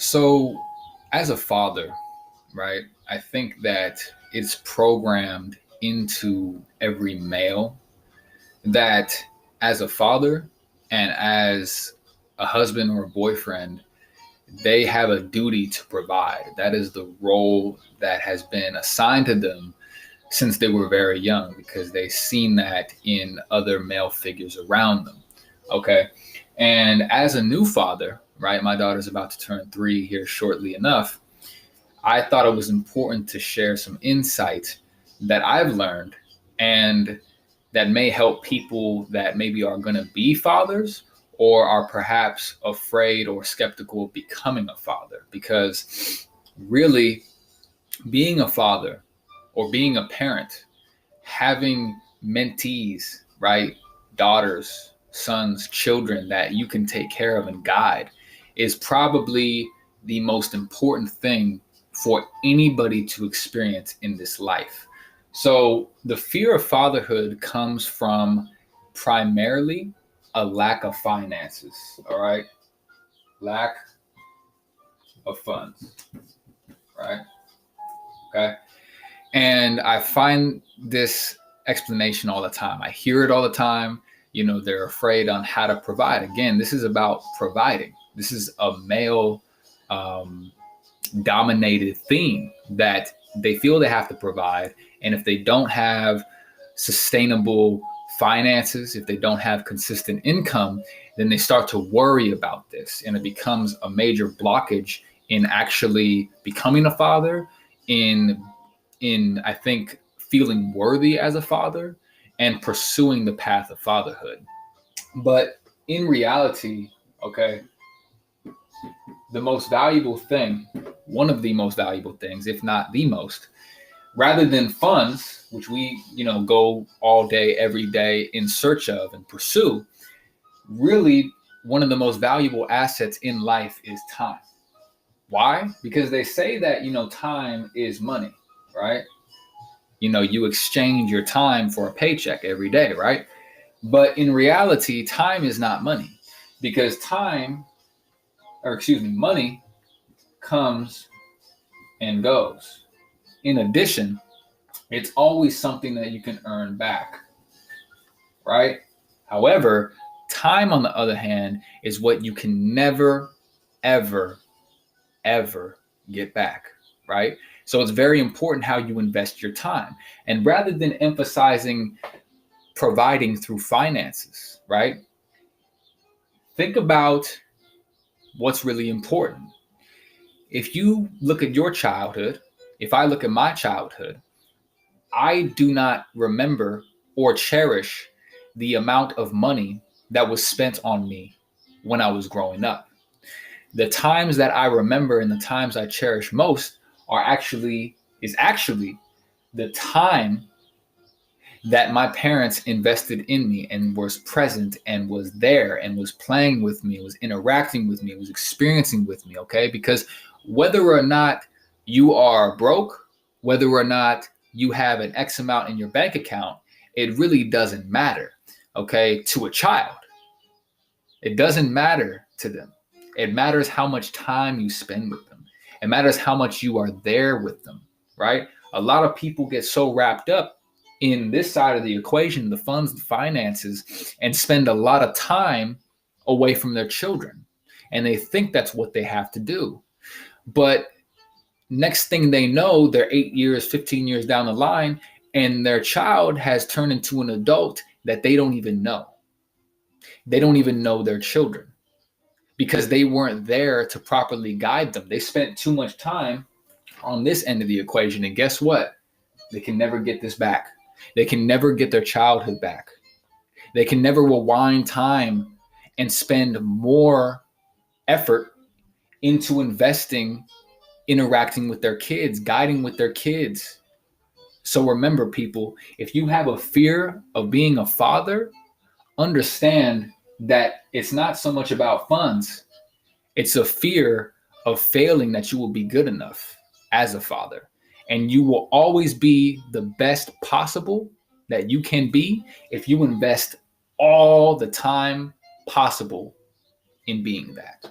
So, as a father, right, I think that it's programmed into every male that as a father and as a husband or a boyfriend, they have a duty to provide. That is the role that has been assigned to them since they were very young because they've seen that in other male figures around them. Okay. And as a new father, right, my daughter's about to turn 3 here shortly enough. I thought it was important to share some insight that I've learned and that may help people that maybe are going to be fathers or are perhaps afraid or skeptical of becoming a father. Because really, being a father or being a parent, having mentees, right? Daughters, sons, children that you can take care of and guide is probably the most important thing for anybody to experience in this life. So the fear of fatherhood comes from primarily a lack of finances, all right? Lack of funds, right? Okay. And I find this explanation all the time. I hear it all the time. You know, they're afraid on how to provide. Again, this is about providing. This is a male dominated theme that they feel they have to provide. And if they don't have sustainable finances, if they don't have consistent income, then they start to worry about this. And it becomes a major blockage in actually becoming a father, in I think feeling worthy as a father and pursuing the path of fatherhood. But in reality, okay, the most valuable thing, one of the most valuable things, if not the most, rather than funds, which we, go all day, every day in search of and pursue, really one of the most valuable assets in life is time. Why? Because they say that, time is money, right? You exchange your time for a paycheck every day, right? But in reality, time is not money because money comes and goes. In addition, it's always something that you can earn back, right? However, time, on the other hand, is what you can never, ever, ever get back, right? So it's very important how you invest your time. And rather than emphasizing providing through finances, right? Think about what's really important. If you look at your childhood, if I look at my childhood, I do not remember or cherish the amount of money that was spent on me when I was growing up. The times that I remember and the times I cherish most is actually the time that my parents invested in me and was present and was there and was playing with me, was interacting with me, was experiencing with me, okay? Because whether or not you are broke, whether or not you have an X amount in your bank account, it really doesn't matter, okay, to a child. It doesn't matter to them. It matters how much time you spend with them. It matters how much you are there with them, right? A lot of people get so wrapped up in this side of the equation, the funds, the finances, and spend a lot of time away from their children. And they think that's what they have to do. But next thing they know, they're 8 years, 15 years down the line, and their child has turned into an adult that they don't even know. They don't even know their children because they weren't there to properly guide them. They spent too much time on this end of the equation. And guess what? They can never get this back. They can never get their childhood back. They can never rewind time and spend more effort into investing, interacting with their kids, guiding with their kids. So remember, people, if you have a fear of being a father, understand that it's not so much about funds. It's a fear of failing that you will be good enough as a father. And you will always be the best possible that you can be if you invest all the time possible in being that.